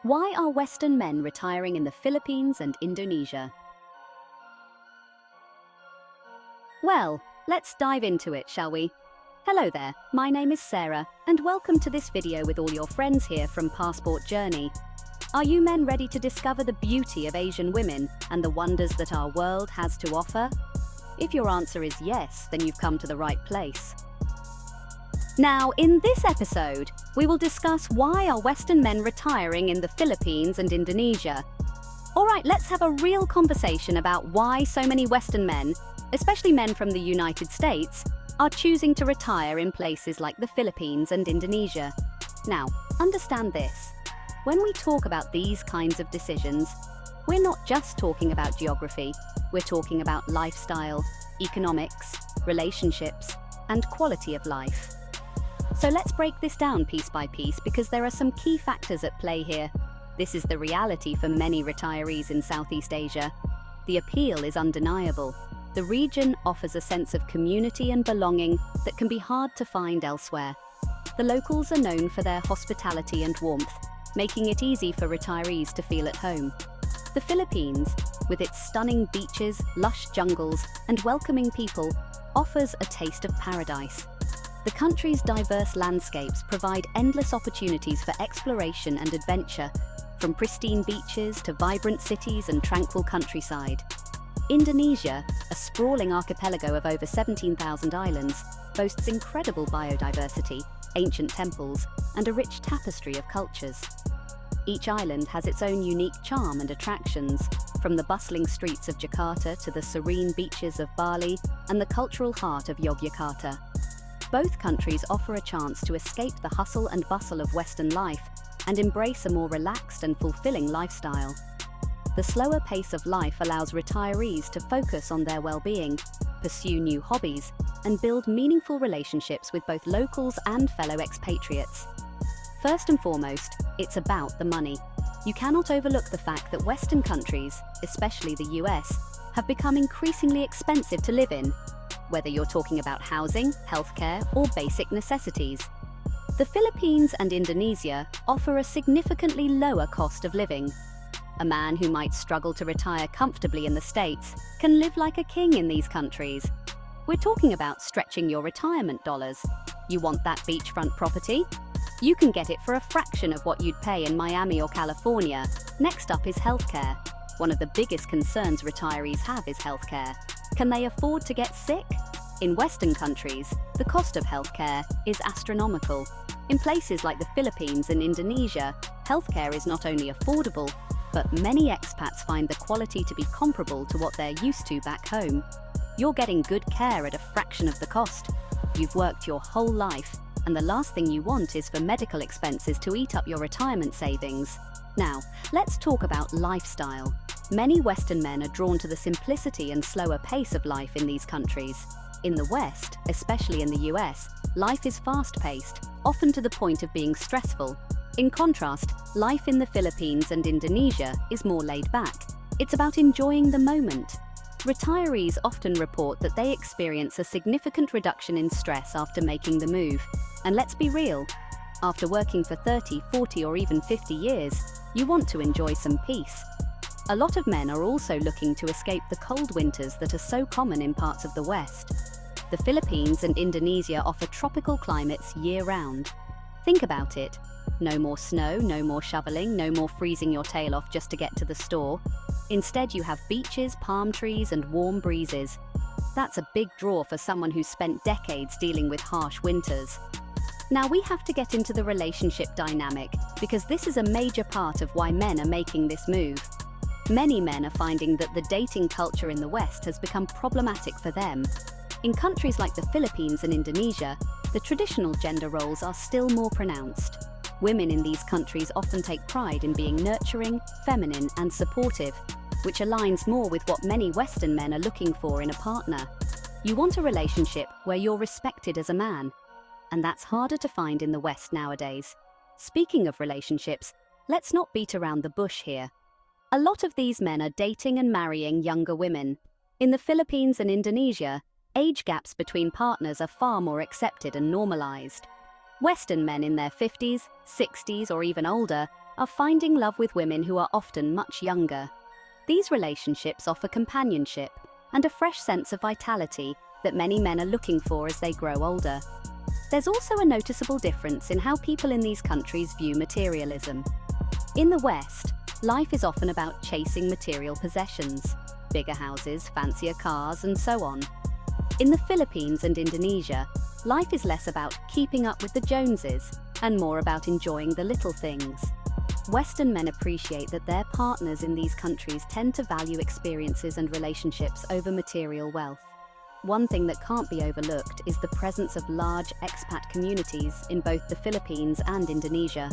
Why are Western men retiring in the Philippines and Indonesia? Well, let's dive into it, shall we? Hello there, my name is Sarah, and welcome to this video with all your friends here from Passport Journey. Are you men ready to discover the beauty of Asian women and the wonders that our world has to offer? If your answer is yes, then you've come to the right place. Now, in this episode, we will discuss why are Western men retiring in the Philippines and Indonesia. Alright, let's have a real conversation about why so many Western men, especially men from the United States, are choosing to retire in places like the Philippines and Indonesia. Now, understand this. When we talk about these kinds of decisions, we're not just talking about geography, we're talking about lifestyle, economics, relationships, and quality of life. So let's break this down piece by piece because there are some key factors at play here. This is the reality for many retirees in Southeast Asia. The appeal is undeniable. The region offers a sense of community and belonging that can be hard to find elsewhere. The locals are known for their hospitality and warmth, making it easy for retirees to feel at home. The Philippines, with its stunning beaches, lush jungles, and welcoming people, offers a taste of paradise. The country's diverse landscapes provide endless opportunities for exploration and adventure, from pristine beaches to vibrant cities and tranquil countryside. Indonesia, a sprawling archipelago of over 17,000 islands, boasts incredible biodiversity, ancient temples, and a rich tapestry of cultures. Each island has its own unique charm and attractions, from the bustling streets of Jakarta to the serene beaches of Bali and the cultural heart of Yogyakarta. Both countries offer a chance to escape the hustle and bustle of Western life and embrace a more relaxed and fulfilling lifestyle. The slower pace of life allows retirees to focus on their well-being, pursue new hobbies, and build meaningful relationships with both locals and fellow expatriates. First and foremost, it's about the money. You cannot overlook the fact that Western countries, especially the US, have become increasingly expensive to live in, whether you're talking about housing, healthcare, or basic necessities. The Philippines and Indonesia offer a significantly lower cost of living. A man who might struggle to retire comfortably in the States can live like a king in these countries. We're talking about stretching your retirement dollars. You want that beachfront property? You can get it for a fraction of what you'd pay in Miami or California. Next up is healthcare. One of the biggest concerns retirees have is healthcare. Can they afford to get sick? In Western countries, the cost of healthcare is astronomical. In places like the Philippines and Indonesia, healthcare is not only affordable, but many expats find the quality to be comparable to what they're used to back home. You're getting good care at a fraction of the cost. You've worked your whole life, and the last thing you want is for medical expenses to eat up your retirement savings. Now, let's talk about lifestyle. Many Western men are drawn to the simplicity and slower pace of life in these countries. In the West, especially in the US, life is fast-paced, often to the point of being stressful. In contrast, life in the Philippines and Indonesia is more laid back. It's about enjoying the moment. Retirees often report that they experience a significant reduction in stress after making the move. And let's be real, after working for 30, 40, or even 50 years, you want to enjoy some peace. A lot of men are also looking to escape the cold winters that are so common in parts of the West. The Philippines and Indonesia offer tropical climates year-round. Think about it. No more snow, no more shoveling, no more freezing your tail off just to get to the store. Instead, you have beaches, palm trees, and warm breezes. That's a big draw for someone who's spent decades dealing with harsh winters. Now we have to get into the relationship dynamic, because this is a major part of why men are making this move. Many men are finding that the dating culture in the West has become problematic for them. In countries like the Philippines and Indonesia, the traditional gender roles are still more pronounced. Women in these countries often take pride in being nurturing, feminine, and supportive, which aligns more with what many Western men are looking for in a partner. You want a relationship where you're respected as a man, and that's harder to find in the West nowadays. Speaking of relationships, let's not beat around the bush here. A lot of these men are dating and marrying younger women. In the Philippines and Indonesia, age gaps between partners are far more accepted and normalized. Western men in their 50s, 60s, or even older are finding love with women who are often much younger. These relationships offer companionship and a fresh sense of vitality that many men are looking for as they grow older. There's also a noticeable difference in how people in these countries view materialism. In the West, life is often about chasing material possessions, bigger houses, fancier cars, and so on. In the Philippines and Indonesia, life is less about keeping up with the Joneses and more about enjoying the little things. Western men appreciate that their partners in these countries tend to value experiences and relationships over material wealth. One thing that can't be overlooked is the presence of large expat communities in both the Philippines and Indonesia.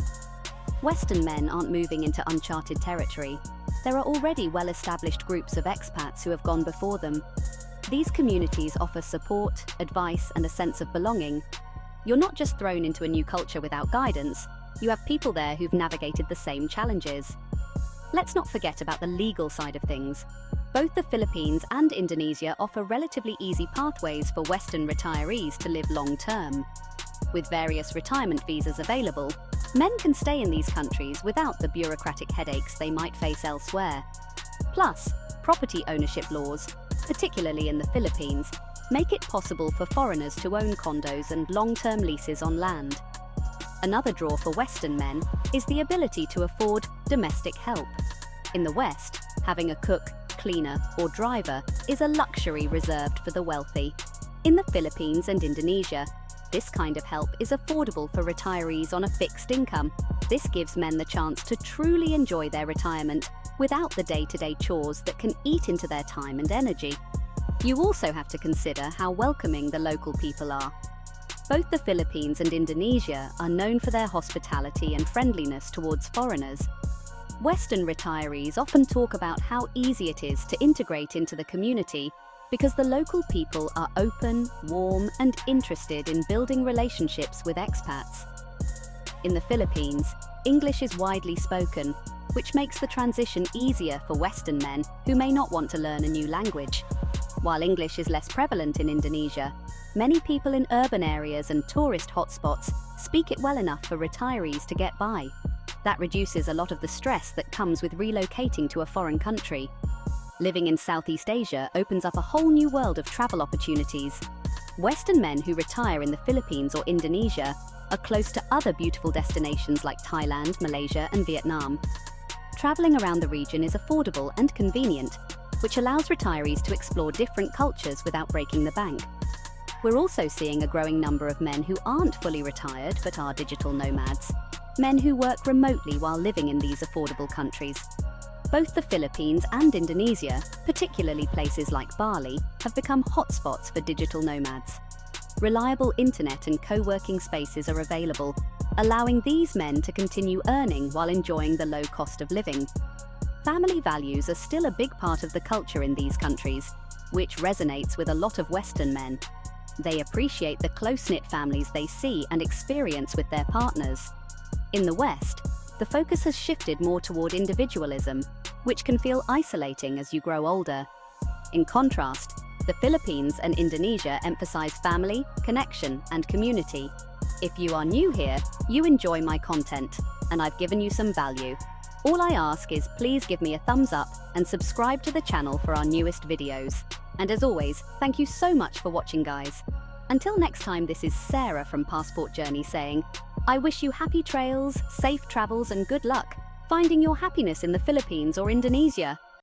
Western men aren't moving into uncharted territory. There are already well-established groups of expats who have gone before them. These communities offer support, advice, and a sense of belonging. You're not just thrown into a new culture without guidance, you have people there who've navigated the same challenges. Let's not forget about the legal side of things. Both the Philippines and Indonesia offer relatively easy pathways for Western retirees to live long-term. With various retirement visas available, men can stay in these countries without the bureaucratic headaches they might face elsewhere. Plus, property ownership laws, particularly in the Philippines, make it possible for foreigners to own condos and long-term leases on land. Another draw for Western men is the ability to afford domestic help. In the West, having a cook, cleaner, or driver is a luxury reserved for the wealthy. In the Philippines and Indonesia, this kind of help is affordable for retirees on a fixed income. This gives men the chance to truly enjoy their retirement without the day-to-day chores that can eat into their time and energy. You also have to consider how welcoming the local people are. Both the Philippines and Indonesia are known for their hospitality and friendliness towards foreigners. Western retirees often talk about how easy it is to integrate into the community because the local people are open, warm, and interested in building relationships with expats. In the Philippines, English is widely spoken, which makes the transition easier for Western men who may not want to learn a new language. While English is less prevalent in Indonesia, many people in urban areas and tourist hotspots speak it well enough for retirees to get by. That reduces a lot of the stress that comes with relocating to a foreign country. Living in Southeast Asia opens up a whole new world of travel opportunities. Western men who retire in the Philippines or Indonesia are close to other beautiful destinations like Thailand, Malaysia, and Vietnam. Traveling around the region is affordable and convenient, which allows retirees to explore different cultures without breaking the bank. We're also seeing a growing number of men who aren't fully retired but are digital nomads, men who work remotely while living in these affordable countries. Both the Philippines and Indonesia, particularly places like Bali, have become hotspots for digital nomads. Reliable internet and co-working spaces are available, allowing these men to continue earning while enjoying the low cost of living. Family values are still a big part of the culture in these countries, which resonates with a lot of Western men. They appreciate the close-knit families they see and experience with their partners. In the West, the focus has shifted more toward individualism, which can feel isolating as you grow older. In contrast, the Philippines and Indonesia emphasize family, connection, and community. If you are new here, you enjoy my content, and I've given you some value. All I ask is please give me a thumbs up and subscribe to the channel for our newest videos. And as always, thank you so much for watching, guys. Until next time, this is Sarah from Passport Journey saying, I wish you happy trails, safe travels, and good luck finding your happiness in the Philippines or Indonesia.